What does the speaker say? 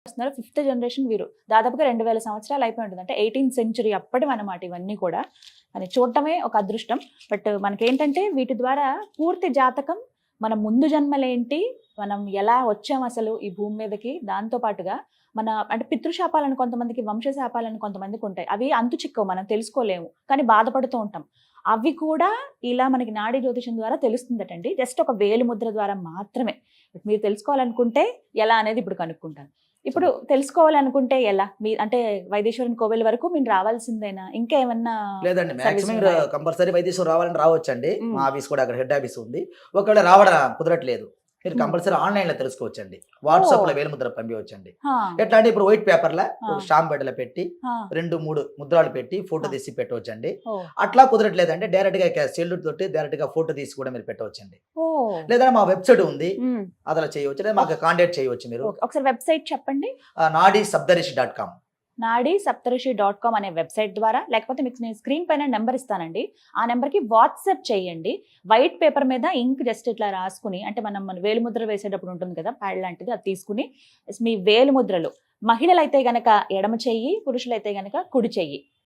వస్తున్నారు. Fifth generation వీరు. దాదాపుగా 2000 సంవత్సరాలు అయిపోయి ఉంటుంది. అంటే 18th సెంచరీ అప్పటివన్నమాట ఇవన్నీ కూడా. అది చూడటమే ఒక అదృష్టం. బట్ మనకేంటంటే వీటి ద్వారా పూర్తి జాతకం, మన ముందు జన్మలేంటి, మనం ఎలా వచ్చాం అసలు ఈ భూమి మీదకి, దాంతో పాటుగా మన అంటే పితృశాపాలను కొంతమందికి, వంశశాపాలను కొంతమందికి ఉంటాయి. అవి అంతు చిక్కవు, మనం తెలుసుకోలేము, కానీ బాధపడుతూ ఉంటాం. అవి కూడా ఇలా మనకి నాడీ జ్యోతిషం ద్వారా తెలుస్తుందటండి. జస్ట్ ఒక వేలు ముద్ర ద్వారా మాత్రమే. మీరు తెలుసుకోవాలనుకుంటే ఎలా అనేది ఇప్పుడు కనుక్కుంటాను. ఇప్పుడు తెలుసుకోవాలనుకుంటే ఎలా? మీ అంటే వైదేశ్వరన్ కోవెల వరకు మీరు రావాల్సిందేనా? ఇంకా ఏమన్నా లేదండి, సర్వీస్ మాక్సిమం ఉన్నాయా? కంపల్సరీ వైద్యశ్వరం రావాలని రావచ్చండి. హ్మ్. మా ఆఫీస్ కూడా అక్కడ హెడ్ ఆఫీస్ ఉంది. ఒకవేళ రావడం కుదరట్లేదు, మీరు హ్మ్. కంపల్సరీ ఆన్లైన్లో తెలుసుకోవచ్చండి. వాట్సాప్లో ఓహ్! వేలిముద్ర పంపించండి. హా! ఎట్లా అంటే ఇప్పుడు వైట్ పేపర్లో ఆ! ఒక స్టాంప్ బెడ్డలో పెట్టి హా! 2, 3 ముద్రాలు పెట్టి ఫోటో ఆ! తీసి పెట్టవచ్చండి. ఓహ్! అట్లా కుదరట్లేదంటే డైరెక్ట్గా సెల్యూట్ తోటి డైరెక్ట్గా ఫోటో తీసి కూడా మీరు పెట్టవచ్చండి. ఓహ్! లేదా మా వెబ్సైట్ ఉంది, హ్మ్. అదలా చేయవచ్చు. లేదా మాకు కాంటాక్ట్ చేయవచ్చు మీరు. ఓకే. ఒకసారి వెబ్‌సైట్ చెప్పండి. nadisaptarishi.com. nadisaptarishi.com అనే వెబ్‌సైట్ ద్వారా, లేకపోతే మీకు నేను స్క్రీన్ పైన నెంబర్ ఇస్తానండి. ఆ నెంబర్‌కి వాట్సాప్ చేయండి. వైట్ పేపర్ మీద ఇంక్ జస్ట్ ఇట్లా రాసుకుని, అంటే మన వేలి ముద్ర వేసేటప్పుడు ఉంటుంది కదా, ప్యాడ్ లాంటిది, అది తీసుకుని మీ వేలి ముద్రలు, మహిళలైతే గనక ఎడమ చెయ్యి, పురుషులైతే గనక కుడి చెయ్యి